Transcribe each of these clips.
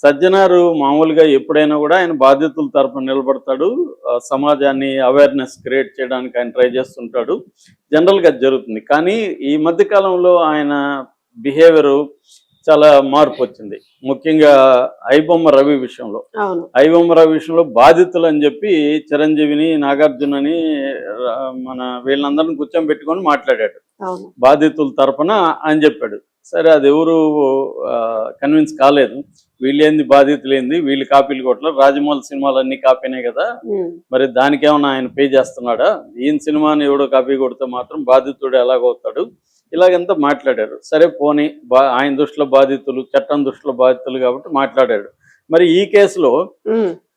సజ్జనారు మామూలుగా ఎప్పుడైనా కూడా ఆయన బాధితుల తరపున నిలబడతాడు. సమాజాన్ని అవేర్‌నెస్ క్రియేట్ చేయడానికి ఆయన ట్రై చేస్తుంటాడు. జనరల్‌గా అది జరుగుతుంది. కానీ ఈ మధ్య కాలంలో ఆయన బిహేవియరు చాలా మార్పొచ్చింది. ముఖ్యంగా ఐబొమ్మ రవి విషయంలో. అవును. ఐబొమ్మ రవి విషయంలో బాధితులని చెప్పి చిరంజీవిని, నాగార్జునని మన వీళ్ళందరిని కూర్చోబెట్టుకొని మాట్లాడాడు. అవును. బాధితుల తరపున అని చెప్పాడు. సరే అది ఎవరు కన్విన్స్ కాలేదు. వీళ్ళేంది బాధితులేంది, వీళ్ళు కాపీలు కొట్టలేదు. రాజమౌళి సినిమాలన్నీ కాపీనే కదా, మరి దానికేమన్నా ఆయన పే చేస్తున్నాడా? ఈయన సినిమాని ఎవడో కాపీ కొడితే మాత్రం బాధితుడు ఎలాగవుతాడు? ఇలాగంతా మాట్లాడారు. సరే పోనీ, ఆయన దృష్టిలో బాధితులు, చట్టం దృష్టిలో బాధితులు కాబట్టి మాట్లాడాడు. మరి ఈ కేసులో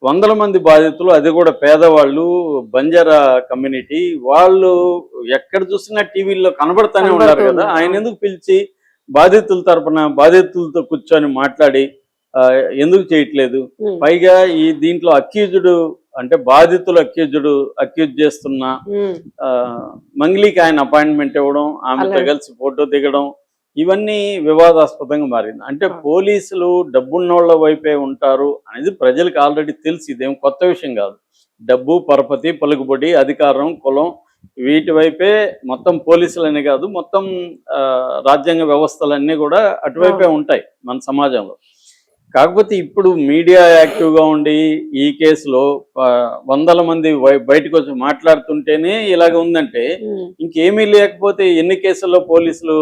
వందల మంది బాధితులు, అది కూడా పేదవాళ్ళు, బంజారా కమ్యూనిటీ వాళ్ళు ఎక్కడ చూసినా టీవీల్లో కనబడతానే ఉన్నారు కదా. ఆయన ఎందుకు పిలిచి బాధితుల తరపున బాధితులతో కూర్చొని మాట్లాడి ఎందుకు చేయట్లేదు? పైగా ఈ దీంట్లో అక్యూజ్డ్ అంటే బాధితులు అక్యూజ్ చేస్తున్న మంగ్లీకి ఆయన అపాయింట్మెంట్ ఇవ్వడం, ఆమెతో కలిసి ఫోటో దిగడం, ఇవన్నీ వివాదాస్పదంగా మారింది. అంటే పోలీసులు డబ్బున్నోళ్ల వైపే ఉంటారు అనేది ప్రజలకు ఆల్రెడీ తెలిసి, ఇదేం కొత్త విషయం కాదు. డబ్బు, పరపతి, పలుకుబడి, అధికారం, కులం, వీటి వైపే మొత్తం పోలీసులనే కాదు, మొత్తం రాజ్యాంగ వ్యవస్థలన్నీ కూడా అటువైపే ఉంటాయి మన సమాజంలో. కాకపోతే ఇప్పుడు మీడియా యాక్టివ్గా ఉండి ఈ కేసులో వందల మంది బయటకు వచ్చి మాట్లాడుతుంటేనే ఇలాగ ఉందంటే, ఇంకేమీ లేకపోతే ఎన్ని కేసుల్లో పోలీసులు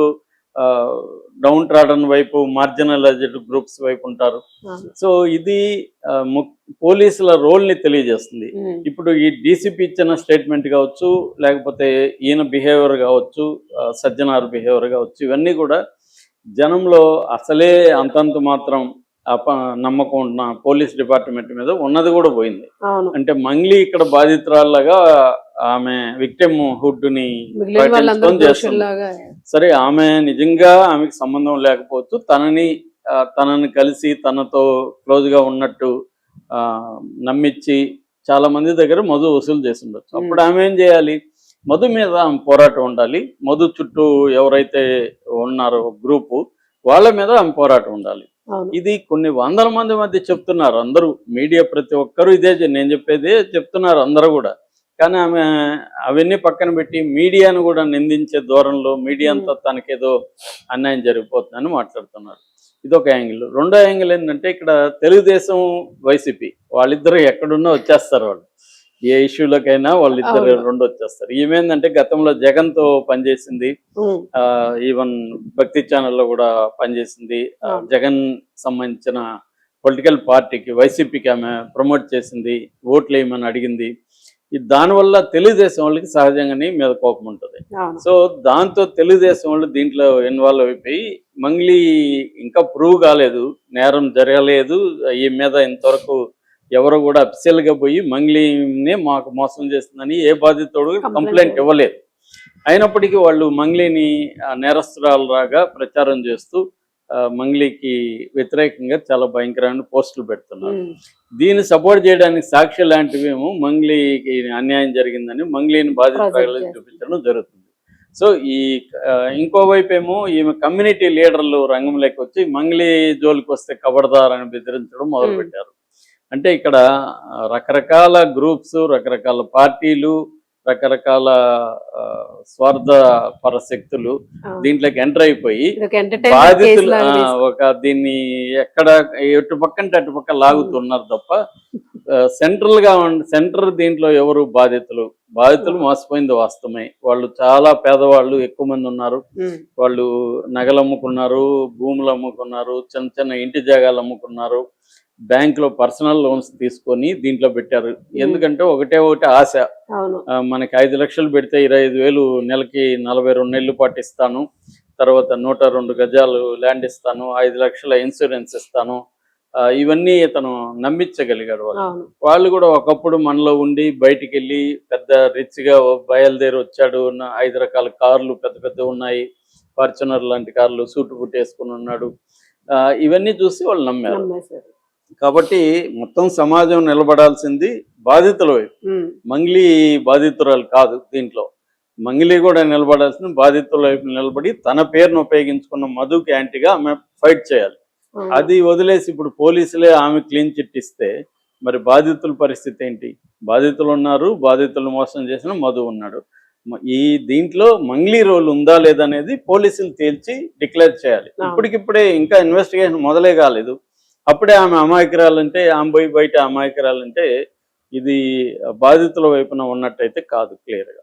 డౌన్ ట్రాడన్ వైపు, మార్జినలైజ్డ్ గ్రూప్స్ వైపు ఉంటారు. సో ఇది పోలీసుల రోల్ని తెలియజేస్తుంది. ఇప్పుడు ఈ డీసీపీ ఇచ్చిన స్టేట్మెంట్ కావచ్చు, లేకపోతే ఈయన బిహేవియర్ కావచ్చు, సజ్జనార్ బిహేవియర్ కావచ్చు, ఇవన్నీ కూడా జనంలో అసలే అంతంత మాత్రం నమ్మకం ఉన్న పోలీస్ డిపార్ట్మెంట్ మీద ఉన్నది కూడా పోయింది. అంటే మంగ్లీ ఇక్కడ బాధితురాల్లాగా ఆమె విక్టిమ్ హుడ్ ని చేస్తుంది. సరే, ఆమె నిజంగా ఆమెకు సంబంధం లేకపోవచ్చు, తనని కలిసి తనతో క్లోజ్ గా ఉన్నట్టు నమ్మించి చాలా మంది దగ్గర మధు వసూలు చేసి ఉండొచ్చు. అప్పుడు ఆమె ఏం చేయాలి? మధు మీద ఆమె పోరాటం ఉండాలి. మధు చుట్టూ ఎవరైతే ఉన్నారో గ్రూపు, వాళ్ళ మీద ఆమె పోరాటం ఉండాలి. ఇది కొన్ని వందల మంది మధ్య చెప్తున్నారు అందరూ, మీడియా ప్రతి ఒక్కరూ ఇదే నేను చెప్పేదే చెప్తున్నారు అందరూ కూడా. కానీ ఆమె అవన్నీ పక్కన పెట్టి మీడియాను కూడా నిందించే దూరంలో, మీడియా అంతా తనకేదో అన్యాయం జరిగిపోతుందని మాట్లాడుతున్నారు. ఇదొక యాంగిల్. రెండో యాంగిల్ ఏంటంటే, ఇక్కడ తెలుగుదేశం, వైసీపీ వాళ్ళిద్దరూ ఎక్కడున్నా వచ్చేస్తారు. వాళ్ళు ఏ ఇష్యూలకైనా వాళ్ళిద్దరు రెండు వచ్చేస్తారు. ఈమెందంటే గతంలో జగన్తో పనిచేసింది, ఈవెన్ భక్తి ఛానల్లో కూడా పనిచేసింది. జగన్ సంబంధించిన పొలిటికల్ పార్టీకి, వైసీపీకి ఆమె ప్రమోట్ చేసింది, ఓట్లు వేయమని అడిగింది. దానివల్ల తెలుగుదేశం వాళ్ళకి సహజంగానే మీద కోపం ఉంటుంది. సో దాంతో తెలుగుదేశం వాళ్ళు దీంట్లో ఇన్వాల్వ్ అయిపోయి, మంగ్లీ ఇంకా ప్రూవ్ కాలేదు, నేరం జరగలేదు, ఈ మీద ఇంతవరకు ఎవరు కూడా అఫీషియల్ గా పోయి మంగ్లీనే మాకు మోసం చేస్తుందని ఏ బాధితుడు కంప్లైంట్ ఇవ్వలేదు. అయినప్పటికీ వాళ్ళు మంగ్లీని నేరస్తురాలుగా ప్రచారం చేస్తూ మంగ్లీకి వ్యతిరేకంగా చాలా భయంకరమైన పోస్టులు పెడుతున్నారు. దీన్ని సపోర్ట్ చేయడానికి సాక్షి లాంటివేమో మంగ్లీకి అన్యాయం జరిగిందని మంగ్లీని బాధితురాలుగా చూపించడం జరుగుతుంది. సో ఈ ఇంకోవైపు ఏమో ఈమె కమ్యూనిటీ లీడర్లు రంగంలోకి వచ్చి మంగ్లీ జోలికి వస్తే కబడదారని బెదిరించడం మొదలుపెట్టారు. అంటే ఇక్కడ రకరకాల గ్రూప్స్, రకరకాల పార్టీలు, రకరకాల స్వార్థపర శక్తులు దీంట్లోకి ఎంటర్ అయిపోయి బాధితులు దీన్ని ఎక్కడ ఎటు పక్కంటే అటు పక్క లాగుతున్నారు తప్ప సెంటర్ దీంట్లో ఎవరు బాధితులు మోసపోయింది వాస్తవమే. వాళ్ళు చాలా పేదవాళ్ళు, ఎక్కువ మంది ఉన్నారు. వాళ్ళు నగలు అమ్ముకున్నారు, భూములు అమ్ముకున్నారు, చిన్న చిన్న ఇంటి జాగాలు అమ్ముకున్నారు, బ్యాంకులో పర్సనల్ లోన్స్ తీసుకొని దీంట్లో పెట్టారు. ఎందుకంటే ఒకటే ఆశ, మనకి 5 లక్షలు పెడితే 25,000 నెలకి 42 నెలల పాటు ఇస్తాను, తర్వాత 102 గజాలు ల్యాండ్ ఇస్తాను, 5 లక్షల ఇన్సూరెన్స్ ఇస్తాను, ఇవన్నీ ఇతను నమ్మించగలిగాడు. వాళ్ళు కూడా ఒకప్పుడు మనలో ఉండి బయటికి వెళ్ళి పెద్ద రిచ్ గా బయలుదేరి వచ్చాడు, 5 రకాల కార్లు పెద్ద పెద్ద ఉన్నాయి, ఫార్చునర్ లాంటి కార్లు, సూటు బుట్టు వేసుకుని ఉన్నాడు, ఇవన్నీ చూసి వాళ్ళు నమ్మారు. కాబట్టి మొత్తం సమాజం నిలబడాల్సింది బాధితుల వైపు, మంగ్లీ బాధితురాలు కాదు. దీంట్లో మంగ్లీ కూడా నిలబడాల్సింది బాధితుల వైపు నిలబడి తన పేరును ఉపయోగించుకున్న మధుకి యాంటీగా ఆమె ఫైట్ చేయాలి. అది వదిలేసి ఇప్పుడు పోలీసులే ఆమె క్లీన్ చిట్ ఇస్తే మరి బాధితుల పరిస్థితి ఏంటి? బాధితులు ఉన్నారు, బాధితులు మోసం చేసిన మధు ఉన్నాడు. ఈ దీంట్లో మంగ్లీ రోల్ ఉందా లేదనేది పోలీసులు తేల్చి డిక్లేర్ చేయాలి. ఇప్పటికిప్పుడే ఇంకా ఇన్వెస్టిగేషన్ మొదలే కాలేదు, అప్పుడే ఆమె అమాయకురాలంటే, ఆమె పోయి బయట అమాయకురాలంటే ఇది బాధితుల వైపున ఉన్నట్టయితే కాదు క్లియర్గా.